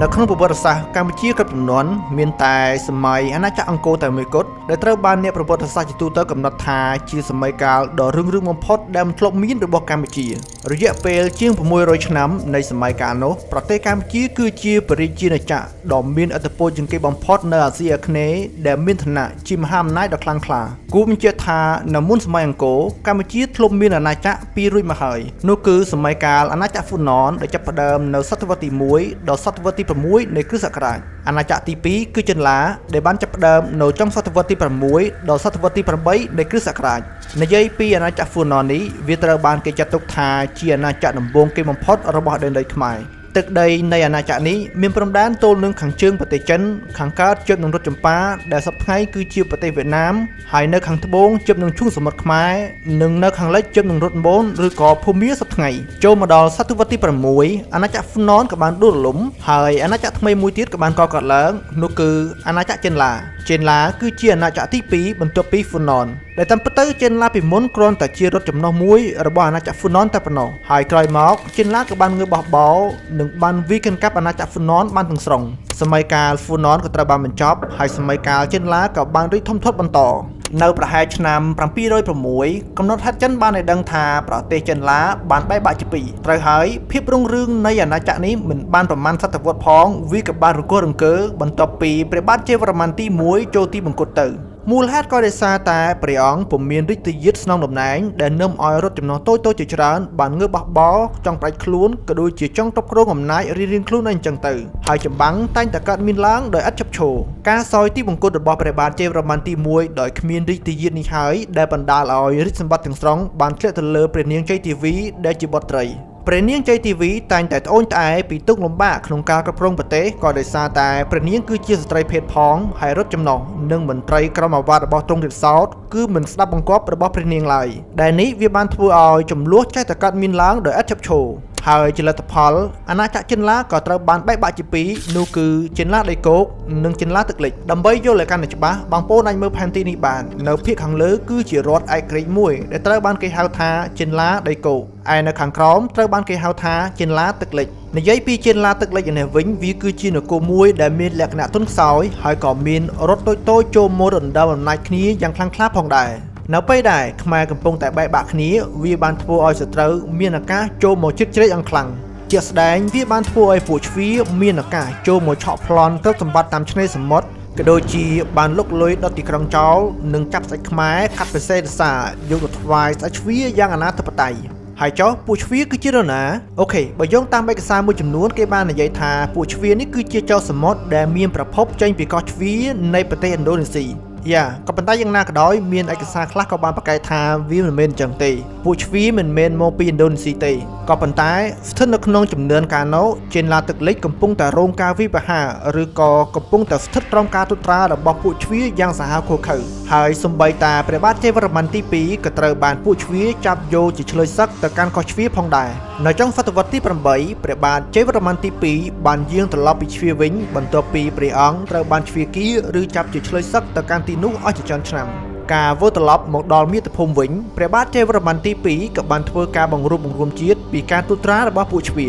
នៅក្នុងប្រវត្តិសាស្ត្រកម្ពុជាគ្រប់ចំនួនមានតែសម័យអាណាចក្រអង្គរតែមួយគត់ដែលត្រូវបានអ្នកប្រវត្តិសាស្ត្រជាទូទៅកំណត់ថាជាសម័យកាលដ៏រុងរឿងបំផុតដែលមិនធ្លាប់មានរបស់កម្ពុជារយៈពេលជាង600ឆ្នាំនៃសម័យកាលនោះប្រទេសកម្ពុជាគឺជាបរិជាណាចក្រដ៏មានឥទ្ធិពលជាងគេបំផុតនៅអាស៊ីអាគ្នេយ៍ដែលមានឋានៈជាមហាអំណាចដ៏ខ្លាំងក្លាគួរបញ្ជាក់ថានៅមុនសម័យអង្គរកម្ពុជាធ្លាប់មានអាណាចក្រពីររួចមកហើយនោះគឺសម័យកាលអាណាចក្រហ្វូណនដែលចាប់ផ្ដើមនៅសតវត្សទី1ដល់សតវត្សទី6នៃគ្រិស្តសករាជអាណាចក្រទី2គឺចិនឡាដែលបានចាប់ផ្ដើមនៅចុងសតវត្សទី6ដល់សតវត្សទី8នៃគ្រិស្តសករាជនិយាយពីអាណាចក្រហ្វូណននេះវាត្រូវបានគេចាត់ទុកថាជាអាណាចក្រដំបូងគេបំផុតរបស់ដែនដីខ្មែរទឹកដីនៃអាណាចក្រនេះមានព្រំដែនទល់នឹងខាងជើងប្រទេសចិនខាងកើតជិតនឹងរថចម្ប៉ាដែលសប្តាហ៍គឺជាប្រទេសវៀតណាមហើយនៅខាងត្បូងជិតនឹងឈូងសមុទ្រខ្មែរនិងនៅខាងលិចជិតនឹងរថបូនឬក៏ភូមាសប្តាហ៍ចូលមកដល់សតវត្សទី6អាណាចក្រហ្វូណនក៏បានដួលរលំហើយអាណាចក្រថ្មីមួយទៀតក៏បានកកើតឡើងនោះគឺអាណាចក្រចិនឡាគឺជាអាណាចក្រទី2បន្ទាប់ពីហ្វូណនដែលតាមពិតទៅចិនឡាពីមុនគ្រាន់តែជារដ្ឋចំណុះមួយរបស់អាណាចក្រហ្វូណនតែប៉ុណ្ណោះហើយក្រោយមកចិនឡាក៏បានងើបបោះបោនិងបានវាយកិនកាប់អាណាចក្រហ្វូណនបានទាំងស្រុងសម័យកាលហ្វូណនក៏ត្រូវបានបញ្ចប់ហើយសម័យកាលចិនឡាក៏បានរីកធំធាត់បន្តនៅប្រហែលឆ្នាំ706កំណត់ហេតុចិនបានឲ្យដឹងថាប្រទេសចិនឡាបានបែកបាក់ជាពីរត្រូវហើយភាពរុងរឿងនៃអាណាចក្រនេះមិនបានប្រមាណសតវត្សផងវាក៏បានរង្គោះរង្គើបន្ទាប់ពីព្រះបាទជ័យវរ្ម័នទី1ចូលទីបង្គត់ទៅមូលហេតុក៏ដោយសារតែព្រះអង្គពុំមានរាជទាយាទស្នងតំណែងដែលនាំឲ្យរដ្ឋចំណុះតូចៗជាច្រើនបានងើបបោះបោចង់ផ្ដាច់ខ្លួនក៏ដូចជាចង់គ្រប់គ្រងអំណាចរៀងៗខ្លួនអីចឹងទៅហើយចម្បាំងតែងតែកើតមានឡើងដោយឥតឈប់ឈរការសោយទីបង្គត់របស់ព្រះបាទជ័យវរ្ម័នទី1ដោយគ្មានរាជទាយាទនេះហើយដែលបណ្ដាលឲ្យរាជសម្បត្តិទាំងស្រុងបានធ្លាក់ទៅលើព្រះនាងជ័យទេវីដែលជាបុត្រីព្រះនាងជ័យទេវីតែងតែត្អូញត្អែពីទុក្ខលំបាកក្នុងការគ្រប់គ្រងប្រទេសក៏ដោយសារតែព្រះនាងគឺជាស្ត្រីភេទផងហើយរដ្ឋចំណុះនិងមន្ត្រីក្រមអាវ៉ាត់របស់ទ្រង់រាជសោតគឺមិនស្ដាប់បង្គាប់របស់ព្រះនាងឡើយដែលនេះវាបានធ្វើឲ្យចំនួនចេះតែកើតមានឡើងដោយឥតឈប់ឈរហើយជាលទ្ធផលអាណាចក្រចិនឡាក៏ត្រូវបានបែកបាក់ជាពីរនោះគឺចិនឡាដីគោកនិងចិនឡាទឹកលិចដើម្បីយល់ឲ្យកាន់តែច្បាស់បងប្អូនអាចមើលផែនទីនេះបាននៅភាគខាងលើគឺជារដ្ឋឯករាជ្យមួយដែលត្រូវបានគេហៅថាចិនឡាដីគោកឯនៅខាងក្រោមត្រូវបានគេហៅថាចិនឡាទឹកលិចនិយាយពីចិនឡាទឹកលិចនេះវិញវាគឺជានគរមួយដែលមានលក្ខណៈទន់ខ្សោយហើយក៏មានរដ្ឋតូចៗចូលមកដណ្ដើមអំណាចគ្នាយ៉ាងខ្លាំងក្លាផងដែរនៅពេលដែលខ្មែរកំពុងតែបែកបាក់គ្នាវាបានធ្វើឲ្យសត្រូវមានឱកាសចូលមកជិតជ្រែកយ៉ាងខ្លាំងជាក់ស្ដែងវាបានធ្វើឲ្យពួកជ្វាមានឱកាសចូលមកឆក់ប្លន់ទ្រព្យសម្បត្តិតាមឆ្នេរសមុទ្រក៏ដូចជាបានលុកលុយដុតទីក្រុងចោលនិងចាប់ស្ដេចខ្មែរកាត់ពិសេសសាយកទៅថ្វាយស្ដេចជ្វាយ៉ាងអនាធិបតេយ្យហើយចុះពួកជ្វាគឺជានរណាអូខេបើយោងតាមឯកសារមួយចំនួនគេបាននិយាយថាពួកជ្វានេះគឺជាចៅសមុទ្រដែលមានប្រភពចេញពីកោះជ្វានៃប្រទេសឥណ្ឌូនេស៊ីក៏ប៉ុន្តែយ៉ាងណាក៏ដោយមានឯកសារខ្លះក៏បានប្រកែកថាវាមិនមែនអញ្ចឹងទេពួកជ្វាមិនមែនមកពីឥណ្ឌូនេស៊ីទេក៏ប៉ុន្តែស្ថិតនៅក្នុងចំនួនកាលនោះចិនឡាទឹកលិចកំពុងតែរងការវិបហាឬក៏កំពុងតែស្ថិតក្រោមការត្រួតត្រារបស់ពួកជ្វាយ៉ាងសាហាវឃោរឃៅហើយសូម្បីតាព្រះបាទជ័យវរ្ម័នទី2ក៏ត្រូវបានពួកជ្វាចាប់យកជាឆ្លើយសឹកទៅកាន់កោះជ្វាផងដែរនៅចុងសតវត្សទី8ព្រះបាទជ័យវរ្ម័នទី2បានយាងត្រឡប់ពីជ្វាវិញបន្ទាប់ពីព្រះអង្គត្រូវបានជ្វាគីឬចាប់ជាឆ្លើយសឹកទៅកាន់ទីនោះអស់ជាច្រើនឆ្នាំការវិលត្រឡប់មកដល់មាតុភូមិវិញព្រះបាទជ័យវរ្ម័នទី2ក៏បានធ្វើការបង្រួបបង្រួមជាតិពីការទូតត្រារបស់ពួកជ្វា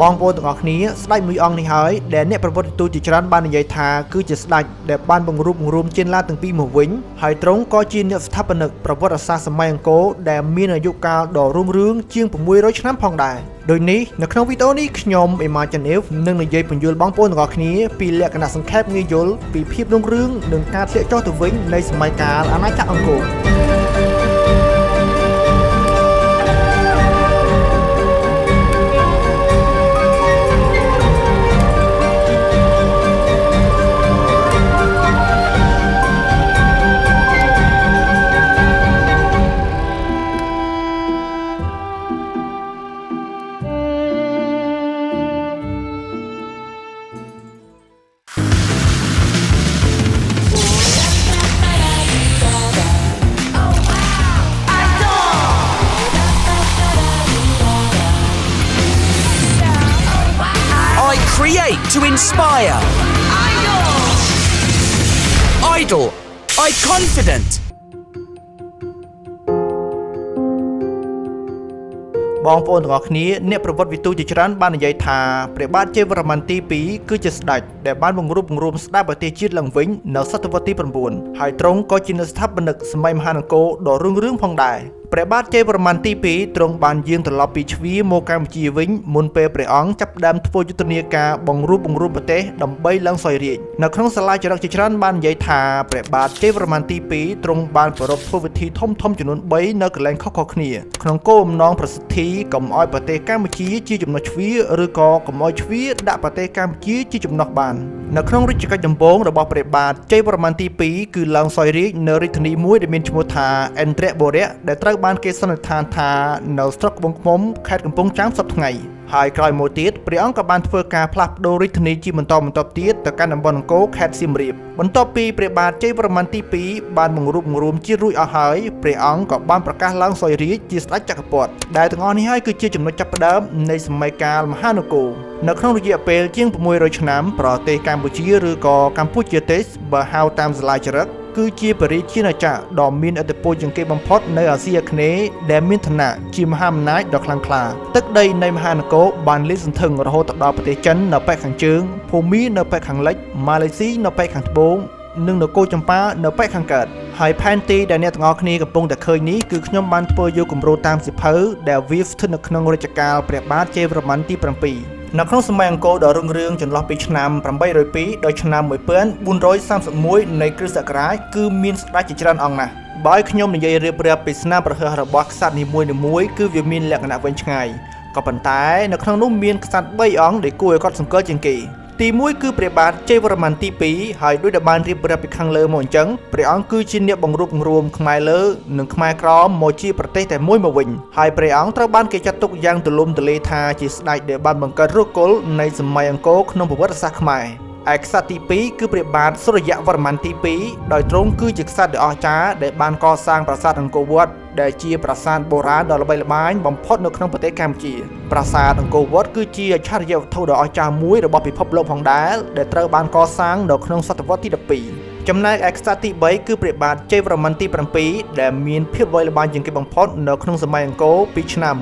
បងប្អូនទាំងអស់គ្នាស្ដេចមួយអង្គនេះហើយដែលអ្នកប្រវត្តិទូជាច្រើនបាននិយាយថាគឺជាស្ដេចដែលបានបង្រួបបង្រួមចិនឡាទាំងពីរមកវិញហើយទ្រង់ក៏ជាអ្នកស្ថាបនិកប្រវត្តិសាស្ត្រសម័យអង្គរដែលមានអាយុកាលដ៏រុងរឿងជាង600ឆ្នាំផងដែរដូចនេះនៅក្នុងវីដេអូនេះខ្ញុំ Imagine នឹងនិយាយពន្យល់បងប្អូនទាំងអស់គ្នាពីលក្ខណៈសង្ខេបងាយយល់ពីភាពរុងរឿងនិងការធ្លាក់ចុះទៅវិញនៃសម័យកាលអាណាចក្រអង្គរCreate to inspire. Idol. I confident. បងប្អូនទាំងអស់គ្នាអ្នកប្រវត្តិវិទូជាច្រើនបាននិយាយថាព្រះបាទជ័យវរ្ម័នទី2គឺជាស្ដេចដែលបានបង្រួបបង្រួមស្ដារប្រទេសជាតិឡើងវិញនៅសតវត្សទី9ហើយទ្រង់ក៏ជាអ្នកស្ថាបនិកសម័យមហានគរដ៏រុងរឿងផងដែរព្រះបាទជ័យវរ្ម័នទី2ទ្រង់បានយាងត្រឡប់ពីជ្វាមកកម្ពុជាវិញមុនពេលព្រះអង្គចាប់ផ្ដើមធ្វើយុទ្ធនាការបង្រួបបង្រួមប្រទេសដើម្បីឡើងសោយរាជ្យនៅក្នុងសាលាចរិកជាច្រើនបាននិយាយថាព្រះបាទជ័យវរ្ម័នទី2ទ្រង់បានប្រារព្ធធ្វើពិធីធំៗចំនួន3នៅកន្លែងខុសៗគ្នាក្នុងគោលបំណងប្រសិទ្ធិកុំឲ្យប្រទេសកម្ពុជាជាចំណុចជ្វាឬក៏កុំឲ្យជ្វាដាក់ប្រទេសកម្ពុជាជាចំណុចបាននៅក្នុងរាជកិច្ចដំបូងរបស់ព្រះបាទជ័យវរ្ម័នទី2គឺឡើងសោយរាជ្យនៅរាជធានីមួយដែលមានឈ្មោះថាអិន្ទ្របុរៈដែលត្រូវបានគេសន្និដ្ឋានថានៅស្រុកត្បូងឃ្មុំខេត្តកំពង់ចាមសព្វថ្ងៃហើយក្រោយមកទៀតព្រះអង្គក៏បានធ្វើការផ្លាស់ប្ដូររាជធានីជាបន្តបន្ទាប់ទៀតទៅកាន់តំបន់អង្គរខេត្តសៀមរាបបន្ទាប់ពីព្រះបាទជ័យវរ្ម័នទី2បានបង្រួបបង្រួមជាតិរួចអស់ហើយព្រះអង្គក៏បានប្រកាសឡើងសោយរាជ្យជាស្ដេចចក្រពត្តិដែលទាំងអស់នេះហើយគឺជាចំណុចចាប់ផ្ដើមនៃសម័យកាលមហានគរនៅក្នុងរយៈពេលជាង600ឆ្នាំប្រទេសកម្ពុជាឬក៏កម្ពុជាទេសបើហៅតាមសាលាចរិកគឺជាបរិជាណាចក្រដ៏មានឥទ្ធិពលជាងគេបំផុតនៅអាស៊ីអាគ្នេយ៍ដែលមានឋានៈជាមហាអំណាចដ៏ខ្លាំងក្លាទឹកដីនៃមហានគរបានលាតសន្ធឹងរហូតដល់ប្រទេសចិននៅប៉ែកខាងជើងភូមានៅប៉ែកខាងលិចម៉ាឡេស៊ីនៅប៉ែកខាងត្បូងនិងនគរចម្ប៉ានៅប៉ែកខាងកើតហើយផែនទីដែលអ្នកទាំងអស់គ្នាកំពុងតែឃើញនេះគឺខ្ញុំបានធ្វើយកគំរូតាមសៀវភៅដែលវាស្ថិតនៅក្នុងរជ្ជកាលព្រះបាទជ័យវរ្ម័នទី7នៅក្នុងសម័យអង្គរដ៏រុងរឿងចន្លោះពីឆ្នាំ802ដល់ឆ្នាំ1431នៃគ្រិស្តសករាជគឺមានស្ដេចជាច្រើនអង្គណាស់បើខ្ញុំនិយាយរៀបរាប់ពីស្នាមប្រហ័សរបស់ក្សត្រនីមួយៗគឺវាមានលក្ខណៈវែងឆ្ងាយក៏ប៉ុន្តែនៅក្នុងនោះមានក្សត្រ3អង្គដែលគួរឲ្យកត់សម្គាល់ជាងគេទី1គឺព្រះបាទជ័យវរ្ម័នទី2ហើយដោយដែលបានរៀបរាប់ពីខាងលើមកអញ្ចឹងព្រះអង្គគឺជាអ្នកបង្រួបបង្រួមខ្មែរលើនិងខ្មែរក្រមមកជាប្រទេសតែមួយមកវិញហើយព្រះអង្គត្រូវបានគេចាត់ទុកយ៉ាងទូលំទូលាយថាជាស្ដេចដែលបានបង្កើតឫសគល់នៃសម័យអង្គរក្នុងប្រវត្តិសាស្ត្រខ្មែរឯក្សត្រទី2គឺព្រះបាទសូរ្យវរ្ម័នទី2ដោយទ្រង់គឺជាក្សត្រដ៏អស្ចារ្យដែលបានកសាងប្រាសាទអង្គរវត្តដែលជាប្រាសាទបុរាណដ៏ល្បីល្បាញបំផុតនៅក្នុងប្រទេសកម្ពុជាប្រាសាទអង្គរវត្តគឺជាអច្ឆរិយវត្ថុដ៏អស្ចារ្យមួយរបស់ពិភពលោកផងដែរដែលត្រូវបានកសាងនៅក្នុងសតវត្សទី12ចំណែកឯក្សត្រទី3គឺព្រះបាទជ័យវរ្ម័នទី7ដែលមានភាពល្បីល្បាញជាងគេបំផុតនៅក្នុងសម័យអង្គរពីឆ្នាំ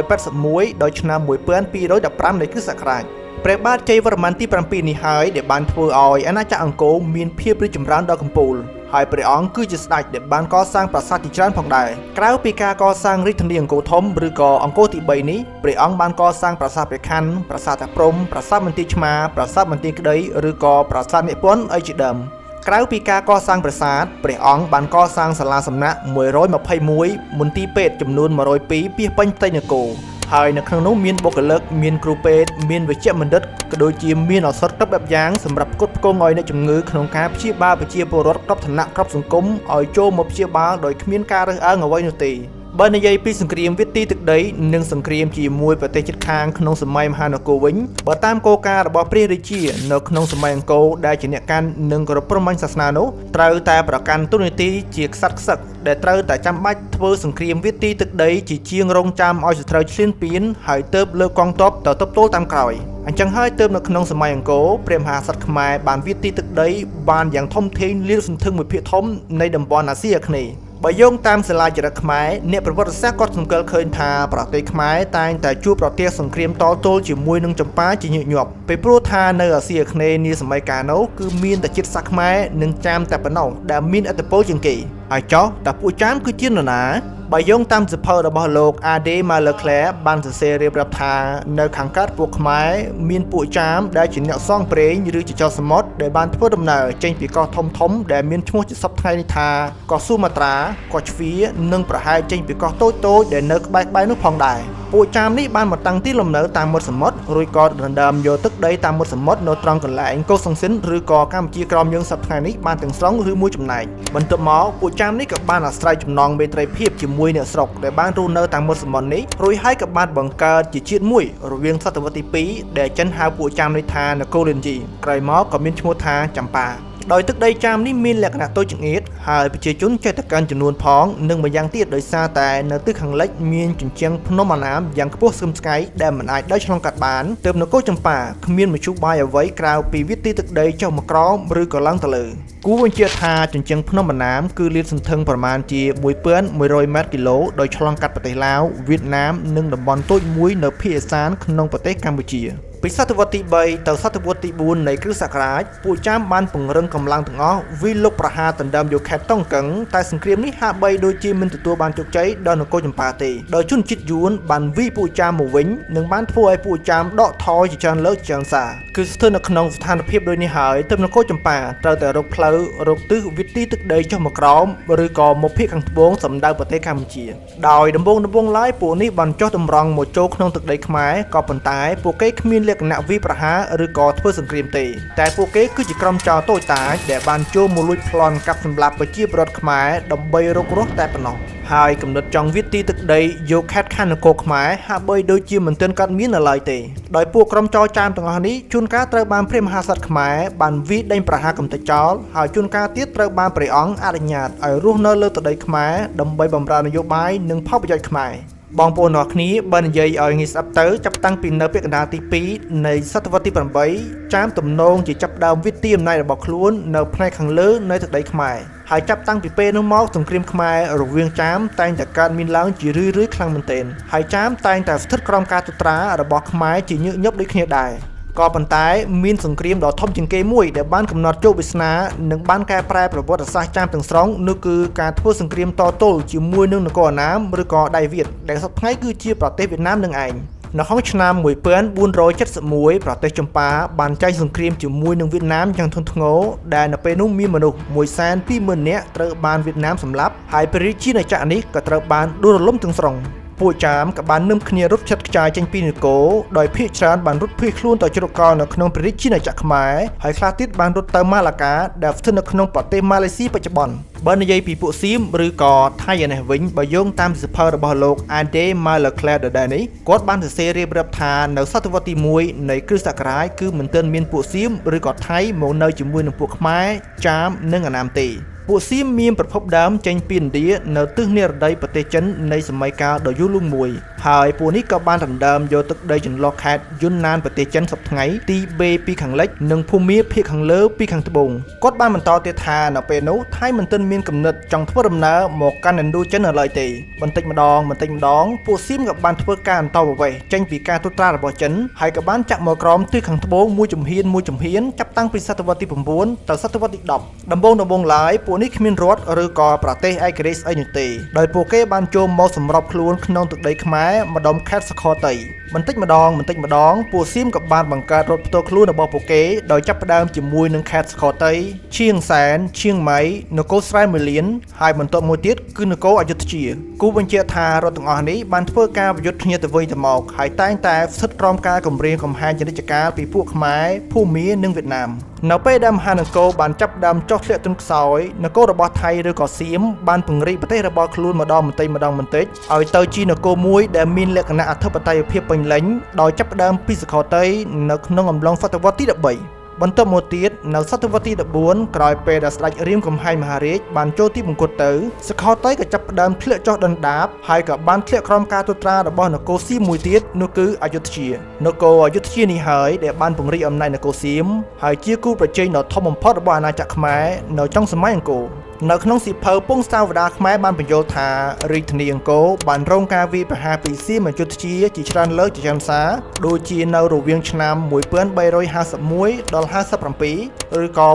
1181ដល់ឆ្នាំ1215នៃគ្រិស្តសករាជព្រះបាទជ័យវរ្ម័នទី7នេះហើយដែលបានធ្វើឲ្យអាណាចក្រអង្គរមានភាពរីកចម្រើនដ៏កំពូលហើយព្រះអង្គគឺជាស្ដេចដែលបានកសាងប្រាសាទជាច្រើនផងដែរក្រៅពីការកសាងរាជធានីអង្គរធំឬក៏អង្គរទី3នេះព្រះអង្គបានកសាងប្រាសាទព្រះខ័នប្រាសាទតាព្រហ្មប្រាសាទមន្ទីរឆ្មាប្រាសាទមន្ទីរក្តីឬក៏ប្រាសាទនិពន្ធអីជាដើមក្រៅពីការកសាងប្រាសាទព្រះអង្គបានកសាងសាលាសំណាក់121មន្ទីរពេទ្យចំនួន102ពាសពេញផ្ទៃនគរហើយនៅក្នុងនោះមានបុគ្គលិកមានគ្រូពេទ្យមានវេជ្ជបណ្ឌិតក៏ដូចជាមានឱសថគ្រប់បែបយ៉ាងសម្រាប់ផ្គត់ផ្គង់ឲ្យអ្នកជំងឺក្នុងការព្យាបាលប្រជាពលរដ្ឋគ្រប់ឋានៈគ្រប់សង្គមឲ្យចូលមកព្យាបាលដោយគ្មានការរើសអើងអ្វីនោះទេបើនិយាយពីសង្គ្រាមវាទីទឹកដីនិងសង្គ្រាមជាមួយប្រទេសជិតខាងក្នុងសម័យមហានគរវិញបើតាមគោលការណ៍របស់ព្រះរាជានៅក្នុងសម័យអង្គរដែលជាអ្នកកាន់និងគោរពព្រហ្មញ្ញសាសនានោះត្រូវតែប្រកាន់តួនាទីជាក្សត្រខ្សឹកដែលត្រូវតែចាំបាច់ធ្វើសង្គ្រាមវាទីទឹកដីជាជាងរងចាំឲ្យសត្រូវឈ្លានពានហើយទើបលើកកងទ័ពទៅទប់ទល់តាមក្រោយអញ្ចឹងហើយទើបនៅក្នុងសម័យអង្គរព្រះមហាក្សត្រខ្មែរបានវាទីទឹកដីបានយ៉ាងធំធេងលាតសន្ធឹងមួយភាគធំនៃតំបន់អាស៊ីអាគ្នេយ៍បើយោងតាមសាលាចរិតខ្មែរអ្នកប្រវត្តិសាស្ត្រគាត់សង្កេតឃើញថាប្រទេសខ្មែរតែងតែជួបប្រទះសង្គ្រាមតទល់ជាមួយនឹងចម្ប៉ាជាញឹកញាប់ពីព្រោះថានៅអាស៊ីអាគ្នេយ៍នាសម័យកាលនោះគឺមានតែជាតិសាសន៍ខ្មែរនិងចាមតែប៉ុណ្ណោះដែលមានឥទ្ធិពលជាងគេហើយចុះតើពួកចាមគឺជានរណាបើយោងតាមសៀវភៅរបស់លោក A.D. Malaclair បានសរសេររៀបរាប់ថានៅខាងកើតពួកខ្មែរមានពួកចាមដែលជាអ្នកសងព្រេងឬជាចៅសមុទ្រដែលបានធ្វើដំណើរចេញពីកោះធំៗដែលមានឈ្មោះជាសពថ្ងៃនេះថាកោះស៊ូម៉ាត្រាកោះជ្វានិងប្រហែលចេញពីកោះតូចៗដែលនៅក្បែរៗនោះផងដែរពួកចាមនេះបានមកតាំងទីលំនៅតាមមាត់សមុទ្ររួចក៏ដណ្ដើមយកទឹកដីតាមមាត់សមុទ្រនៅត្រង់កន្លែងកោះសង្ស៊ីនឬក៏កម្ពុជាក្រោមយើងសប្តាហ៍នេះបានទាំងស្រុងឬមួយចំណែកបន្ទាប់មកពួកចាមនេះក៏បានអាស្រ័យចំណងមេត្រីភាពជាមួយអ្នកស្រុកដែលបានរស់នៅតាមមាត់សមុទ្រនេះរួចហើយក៏បានបង្កើតជាជាតិមួយរវាងសតវត្សទី2ដែលចិនហៅពួកចាមនេះថានគរលិនជីក្រោយមកក៏មានឈ្មោះថាចម្ប៉ា ដោយទឹកដីចាមនេះមានលក្ខណៈតូចចង្អៀតហើយប្រជាជនចេះតែកាន់ចំនួនផងនិងម្យ៉ាងទៀតដោយសារតែនៅទិសខាងលិចមានជញ្ជាំងភ្នំអាណាមយ៉ាងខ្ពស់ស្កឹមស្កៃដែលមិនអាចដើរឆ្លងកាត់បានទើបនគរចម្ប៉ាគ្មានមធ្យោបាយអ្វីក្រៅពីវិទីទឹកដីចុះមកក្រោមឬក៏ឡើងទៅលើគួរបញ្ជាក់ថាជញ្ជាំងភ្នំអាណាមគឺលាតសន្ធឹងប្រមាណជា1100ម៉ែត្រគីឡូដោយឆ្លងកាត់ប្រទេសឡាវវៀតណាមនិងតំបន់តូចមួយនៅភាគឦសានក្នុងប្រទេសកម្ពុជាពីសតវត្សទី3ទៅសតវត្សទី4នៃគ្រិស្តសករាជពួកចាមបានពង្រឹងកម្លាំងទាំងអស់វិលុកប្រហារដណ្ដើមយកខេត្តតុងកឹងតែសង្គ្រាមនេះហាក់បីដូចជាមិនទទួលបានជោគជ័យដល់នគរចម្ប៉ាទេដោយជនជាតិយួនបានវិពួកចាមមកវិញនិងបានធ្វើឲ្យពួកចាមដកថយជាច្រើនលើកជាងសារគឺស្ថិតនៅក្នុងស្ថានភាពដូចនេះហើយទើបនគរចម្ប៉ាត្រូវតែរកផ្លូវរកទិសវិទីទឹកដីចុះមកក្រោមឬក៏មកភាគខាងត្បូងសម្ដៅប្រទេសកម្ពុជាដោយដំបូងឡើយពួកនេះបានចុះតម្រង់មកចូលក្នុងទឹកដីខ្មែរក៏ប៉ុន្តែពួកគេគ្មានលក្ខណៈវិប្រហារឬក៏ធ្វើសង្គ្រាមទេតែពួកគេគឺជាក្រុមចោរតូចតាចដែលបានចូលមកលួចប្លន់កាប់សម្លាប់ប្រជាពលរដ្ឋខ្មែរដើម្បីរករស់តែប៉ុណ្ណោះហើយកំណត់ចង់វិទីទឹកដីយកខេត្តខណ្ឌនគរខ្មែរហាក់បីដូចជាមិនទាន់កាត់មាននៅឡើយទេដោយពួកក្រុមចោរចាមទាំងអស់នេះជួនកាលត្រូវបានព្រះមហាក្សត្រខ្មែរបានវិដេញប្រហារកំទេចចោលហើយជួនកាលទៀតត្រូវបានព្រះអង្គអនុញ្ញាតឲ្យរស់នៅលើទឹកដីខ្មែរដើម្បីបម្រើនយោបាយនិងផលប្រយោជន៍ខ្មែរបងប្អូនទាំងគ្នាបើនិយាយឲ្យងាយស្ដាប់ទៅចាប់តាំងពីនៅពាក់កណ្ដាលទី2នៃសតវត្សទី8ចាមទំនងជាចាប់ដើមវិទីអំណាចរបស់ខ្លួននៅផ្នែកខាងលើនៃទឹកដីខ្មែរហើយចាប់តាំងពីពេលនោះមកសង្គ្រាមខ្មែររវាងចាមតែងតែកើតមានឡើងជារឿយៗខ្លាំងមែនទែនហើយចាមតែងតែស្ថិតក្រោមការត្រារបស់ខ្មែរជាញឹកញាប់ដូចគ្នាដែរក៏ប៉ុន្តែមានសង្គ្រាមដ៏ធំជាងគេមួយដែលបានកំណត់ជោគវាសនានិងបានកែប្រែប្រវត្តិសាស្ត្រចាមទាំងស្រុងនោះគឺការធ្វើសង្គ្រាមតទល់ជាមួយនឹងនគរអាណាមឬក៏ដៃវៀតដែលសប្តាហ៍ថ្ងៃគឺជាប្រទេសវៀតណាមនឹងឯងនៅក្នុងឆ្នាំ1471ប្រទេសចម្ប៉ាបានចែកសង្គ្រាមជាមួយនឹងវៀតណាមយ៉ាងធ្ងន់ធ្ងរដែលនៅពេលនោះមានមនុស្ស120,000 នាក់ត្រូវបានវៀតណាមសម្លាប់ហើយព្រះរាជាណាចក្រនេះក៏ត្រូវបានដួលរលំទាំងស្រុងពួកចាមក៏បាននឹមគ្នារត់ឆិតខ្ចាយចេញពីនគរដោយភៀសច្រើនបានរត់ភៀសខ្លួនទៅជ្រកកោនៅក្នុងព្រះរាជាណាចក្រខ្មែរហើយខ្លះទៀតបានរត់ទៅម៉ាឡាកាដែលស្ថិតនៅក្នុងប្រទេសម៉ាឡេស៊ីបច្ចុប្បន្នបើនិយាយពីពួកសៀមឬក៏ថៃឯនេះវិញបើយោងតាមសៀវភៅរបស់លោក Ade Malaclair ដដែលនេះគាត់បានសរសេររៀបរាប់ថានៅសតវត្សទី1នៃគ្រិស្តសករាជគឺមិនទាន់មានពួកសៀមឬក៏ថៃមកនៅជាមួយនឹងពួកខ្មែរចាមនិងអាណាមទេពួកសៀមមានប្រភពដើមចេញពីឥណ្ឌានៅទិសនិរតីប្រទេសចិននៃសម័យកាលដ៏យូរលង់មួយហើយពួកនេះក៏បានដណ្ដើមយកទឹកដីចន្លោះខេត្តយុនណានប្រទេសចិនសប្តាហ៍ថ្ងៃទីបេពីខាងលិចនិងភូមាភាគខាងលើពីខាងត្បូងគាត់បានបន្តទៀតថានៅពេលនោះថៃមិនទាន់មានគំនិតចង់ធ្វើដំណើរមកកាន់ឥណ្ឌូចិននៅឡើយទេបន្តិចម្ដងពួកសៀមក៏បានធ្វើការអន្តោប្រវេសន៍ចេញពីការត្រួតត្រារបស់ចិនហើយក៏បានចាក់មកក្រោមទិសខាងត្បូងមួយជំហានចាប់តាំងពីសតវត្សទី9ទៅសតវត្សទី10ដំបូងឡើយពួកនេះគ្មានរដ្ឋឬក៏ប្រទេសឯករាជ្យស្អីនោះទេដោយពួកគេបានចូលមកសម្របខ្លួនក្នុងទឹកដីខ្មែរម្ដុំខេត្តសខរតីបន្តិចម្ដងពួកសៀមក៏បានបង្កើតរដ្ឋផ្ទាល់ខ្លួនរបស់ពួកគេដោយចាប់ផ្ដើមជាមួយនឹងខេត្តសខរតីឈៀងសែនឈៀងម៉ៃនគរស្រែមួយលានហើយបន្ទាប់មួយទៀតគឺនគរអយុធ្យាគូបញ្ជាក់ថារដ្ឋទាំងអស់នេះបានធ្វើការប្រយុទ្ធគ្នាទៅវិញទៅមកហើយតែងតែស្ថិតក្រោមការគំរាមកំហែងជានិច្ចកាលពីពួកខ្មែរភូមានិងវៀតណាមនៅពេលដែលមហានគរបានចាប់ផ្ដើមចុះធ្លាក់ទន់ខ្សោយនគររបស់ថៃឬក៏សៀមបានពង្រីកប្រទេសរបស់ខ្លួនម្ដងបន្តិចឲ្យទៅជានគរមួយដែលមានលក្ខណៈអធិបតេយ្យភាពពេញលេញដោយចាប់ផ្ដើមពីសខរតីនៅក្នុងអំឡុងសតវត្សទី13បន្ទាប់មកទៀតនៅសតវត្សទី14ក្រោយពេលដែលស្ដេចរៀមកំហែងមហារាជបានចូលទីបង្គត់ទៅសខរតីក៏ចាប់ផ្ដើមធ្លាក់ចុះដណ្ដាបហើយក៏បានធ្លាក់ក្រោមការត្រួតត្រារបស់នគរសៀមមួយទៀតនោះគឺអយុធ្យានគរអយុធ្យានេះហើយដែលបានពង្រីកអំណាចនគរសៀមហើយជាគូប្រជែងដ៏ធំបំផុតរបស់អាណាចក្រខ្មែរនៅចុងសម័យអង្គរនៅក្នុងសៀវភៅពងសាវតារខ្មែរបានបញ្យល់ថារាជធានីអង្គរបានរងការវាយប្រហារពីសៀមអយុធ្យាជាច្រើនលើកជាច្រើនសារដូចជានៅរវាងឆ្នាំ1351ដល់57ឬក៏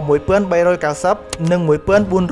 1390និង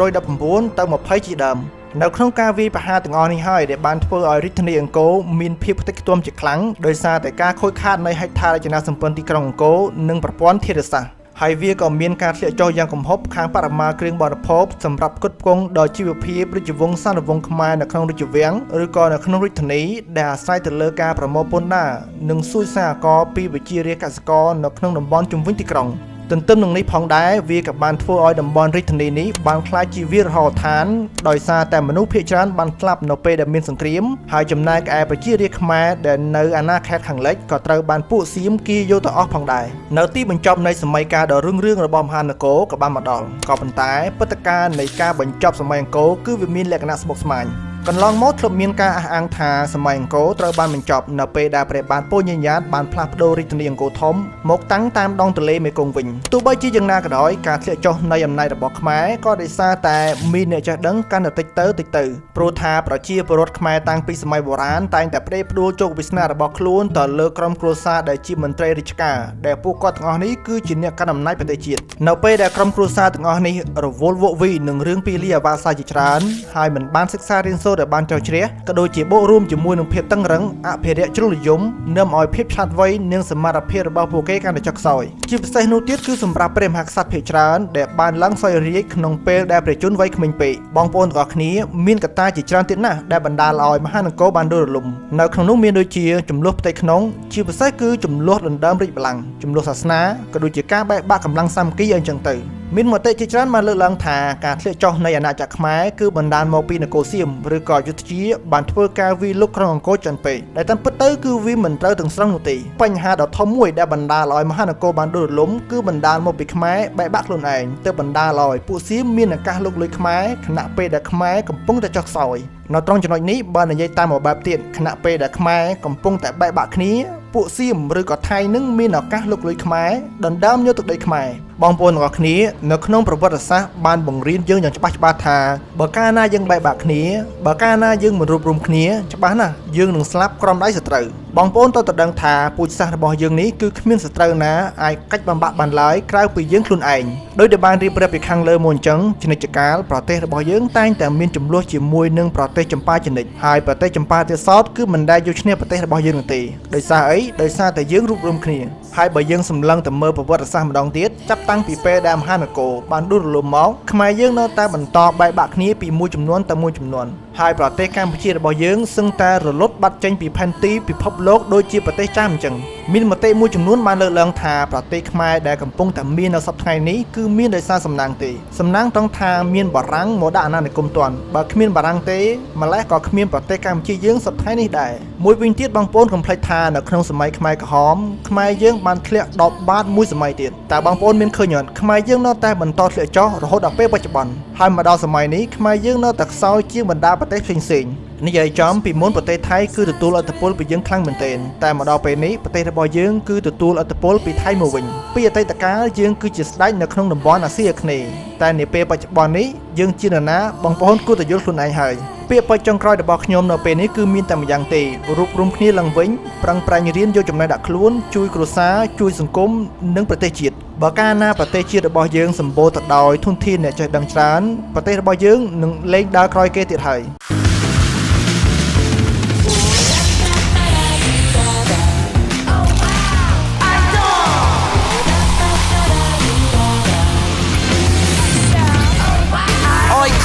1419ទៅ20ជាដើមនៅក្នុងការវាយប្រហារទាំងអស់នេះហើយដែលបានធ្វើឲ្យរាជធានីអង្គរមានភាពផ្ទៃខ្ទាំជាខ្លាំងដោយសារតែការខូចខាតនៃហេដ្ឋារចនាសម្ព័ន្ធទីក្រុងអង្គរនិងប្រព័ន្ធធារាសាស្ត្រហើយវាក៏មានការធ្លាក់ចុះយ៉ាងគំហុកខាងបរិមាណគ្រឿងបរិភោគសម្រាប់ផ្គត់ផ្គង់ដល់ជីវភាពរាជវង្សសានវង្សខ្មែរនៅក្នុងរាជវាំងឬក៏នៅក្នុងរាជធានីដែលអាស្រ័យទៅលើការប្រមូលពន្ធដារនិងសួយសារអករពីវិជារាជកសិករនៅក្នុងតំបន់ជុំវិញទីក្រុង ទន្ទឹមនឹងនេះផងដែរវាក៏បានធ្វើឲ្យតំបន់រាជធានីនេះបានក្លាយជាវាលរហដ្ឋានដោយសារតែមនុស្សភាគច្រើនបានស្លាប់នៅពេលដែលមានសង្គ្រាមហើយចំណែកឯប្រជារាស្ត្រខ្មែរដែលនៅអាណាខេត្តខាងលិចក៏ត្រូវបានពួកសៀមគៀយកទៅអស់ផងដែរនៅទីបញ្ចប់នៃសម័យកាលដ៏រុងរឿងរបស់មហានគរក៏បានមកដល់ក៏ប៉ុន្តែព្រឹត្តិការណ៍នៃការបញ្ចប់សម័យអង្គរគឺវាមានលក្ខណៈស្មុគស្មាញកន្លងមកធ្លាប់មានការអះអាងថាសម័យអង្គរត្រូវបានបញ្ចប់នៅពេលដែលព្រះបាទពោធិញញាតបានផ្លាស់ប្ដូររាជធានីអង្គរធំមកតាំងតាមដងទន្លេមេគង្គវិញទោះបីជាយ៉ាងណាក៏ដោយការធ្លាក់ចុះនៃអំណាចរបស់ខ្មែរក៏ដោយសារតែមានអ្នកចេះដឹងកាន់តែតិចទៅព្រោះថាប្រជាពលរដ្ឋខ្មែរតាំងពីសម័យបុរាណតែងតែផ្ដេសផ្ដួលជោគវាសនារបស់ខ្លួនទៅលើក្រុមគ្រួសារដែលជាមន្ត្រីរាជការដែលពួកគាត់ទាំងអស់នេះគឺជាអ្នកកាន់អំណាចប្រទេសជាតិនៅពេលដែលក្រុមគ្រួសារទាំងអស់នេះរវល់វក់វីនឹងរឿងពីលីអាវ៉ាសាជាច្រើនហើយមិនបានសិក្សារៀនសូត្រដែលបានចោះជ្រះក៏ដូចជាបូករួមជាមួយនឹងភាពតឹងរឹងអភិរក្សជ្រុលនិយមនាំឲ្យភាពឆ្លាតវៃនិងសមត្ថភាពរបស់ពួកគេកាន់តែចុះខ្សោយជាពិសេសនោះទៀតគឺសម្រាប់ព្រះមហាក្សត្រភាគច្រើនដែលបានឡើងសោយរាជ្យក្នុងពេលដែលព្រះជន្មវ័យក្មេងពេកបងប្អូនទាំងអស់គ្នាមានកត្តាជាច្រើនទៀតណាស់ដែលបណ្ដាលឲ្យមហានគរបានដួលរលំនៅក្នុងនោះមានដូចជាចំនួនផ្ទៃក្នុងជាពិសេសគឺចំនួនដណ្ដើមរាជបល្ល័ង្កចំនួនសាសនាក៏ដូចជាការបែកបាក់កម្លាំងសាមគ្គីអីចឹងទៅមានមតិជាច្រើនបានលើកឡើងថាការធ្លាក់ចុះនៃអាណាចក្រខ្មែរគឺបណ្ដាលមកពីនគរសៀមឬក៏យុទ្ធជាបានធ្វើការវាយលុកក្រុងអង្គរចិនពេកដែលតាមពិតទៅគឺវាមិនត្រូវទាំងស្រុងនោះទេបញ្ហាដ៏ធំមួយដែលបណ្ដាលឲ្យមហានគរបានដួលរលំគឺបណ្ដាលមកពីខ្មែរបែកបាក់ខ្លួនឯងទើបបណ្ដាលឲ្យពួកសៀមមានឱកាសលុកលុយខ្មែរខណៈពេលដែលខ្មែរកំពុងតែចុះខ្សោយនៅត្រង់ចំណុចនេះបើនិយាយតាមមួយបែបទៀតខណៈពេលដែលខ្មែរកំពុងតែបែកបាក់គ្នាពួកសៀមឬក៏ថៃនឹងមានឱកាសលុកលុយខ្មែរដណ្ដើមយកទឹកដីខ្មែរបងប្អូនទាំងអស់គ្នានៅក្នុងប្រវត្តិសាស្ត្របានបង្រៀនយើងយ៉ាងច្បាស់ថាបើកាលណាយើងបែកបាក់គ្នាបើកាលណាយើងមិនរួបរមគ្នាច្បាស់ណាស់យើងនឹងស្លាប់ក្រោមដៃសត្រូវបងប្អូនត្រូវតែដឹងថាពូជសាសន៍របស់យើងនេះគឺគ្មានសត្រូវណាអាចកាច់បំបាក់បានឡើយក្រៅពីយើងខ្លួនឯងដោយដែលបានរៀបរាប់ពីខាងលើមកអញ្ចឹងជានិច្ចកាលប្រទេសរបស់យើងតែងតែមានចំនួនជាមួយនឹងប្រទេសចម្ប៉ាជានិច្ចហើយប្រទេសចម្ប៉ាទៀតសោតគឺមិនដែលយកឈ្នះប្រទេសរបស់យើងនោះទេដោយសារអីដោយសារតែយើងរួបរមគ្នាហើយបើយើងសម្លឹងទៅមើលប្រវត្តិសាស្ត្រម្ដងទៀតចាប់តាំងពីពេលដែលមហានគរបានដួលរលំមកខ្មែរយើងនៅតែបន្តបែកបាក់គ្នាពីមួយចំនួនទៅមួយចំនួនហើយប្រទេសកម្ពុជារបស់យើងសឹងតែរលត់បាត់ចេញពីផែនទីពិភពលោកដូចជាប្រទេសចាមអញ្ចឹងមានមតិមួយចំនួនបានលើកឡើងថាប្រទេសខ្មែរដែលកំពុងតែមាននៅសប្តាហ៍នេះគឺមានដោយសារសំណាងទេសំណាងត្រង់ថាមានបារាំងមកដាក់អាណានិគមទាន់បើគ្មានបារាំងទេម្ល៉េះក៏គ្មានប្រទេសកម្ពុជាយើងសប្តាហ៍នេះដែរមួយវិញទៀតបងប្អូនកុំភ្លេចថានៅក្នុងសម័យខ្មែរក្រហមខ្មែរយើងបានធ្លាក់ដបបាតមួយសម័យទៀតតើបងប្អូនមានឃើញអត់ខ្មែរយើងនៅតែបន្តធ្លាក់ចុះរហូតដល់ពេលបច្ចុប្បន្នហើយមកដល់សម័យនេះខ្មែរយើងនៅតែខ្សោយជាងបណ្ដាប្រទេសផ្សេងៗនិយាយចំពីមុនប្រទេសថៃគឺទទួលឥទ្ធិពលពីយើងខ្លាំងមែនទែនតែមកដល់ពេលនេះប្រទេសរបស់យើងគឺទទួលឥទ្ធិពលពីថៃមកវិញពីអតីតកាលយើងគឺជាស្ដេចនៅក្នុងតំបន់អាស៊ីអាគ្នេយ៍តែនាពេលបច្ចុប្បន្ននេះយើងជានរណាបងប្អូនគួរតែយល់ខ្លួនឯងហើយពាក្យពេចន៍ចុងក្រោយរបស់ខ្ញុំនៅពេលនេះគឺមានតែម្យ៉ាងទេរួបរមគ្នាឡើងវិញប្រឹងប្រែងរៀនយកចំណេះដាក់ខ្លួនជួយគ្រួសារជួយសង្គមនិងប្រទេសជាតិបើកាលណាប្រទេសជាតិរបស់យើងសម្បូរទៅដោយធនធានអ្នកចេះដឹងច្រើនប្រទេសរបស់យើងនឹងលែងដើរក្រោយគេទៀតហើយ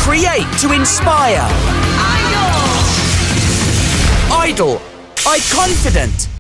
Create to inspire. Idol. I confident.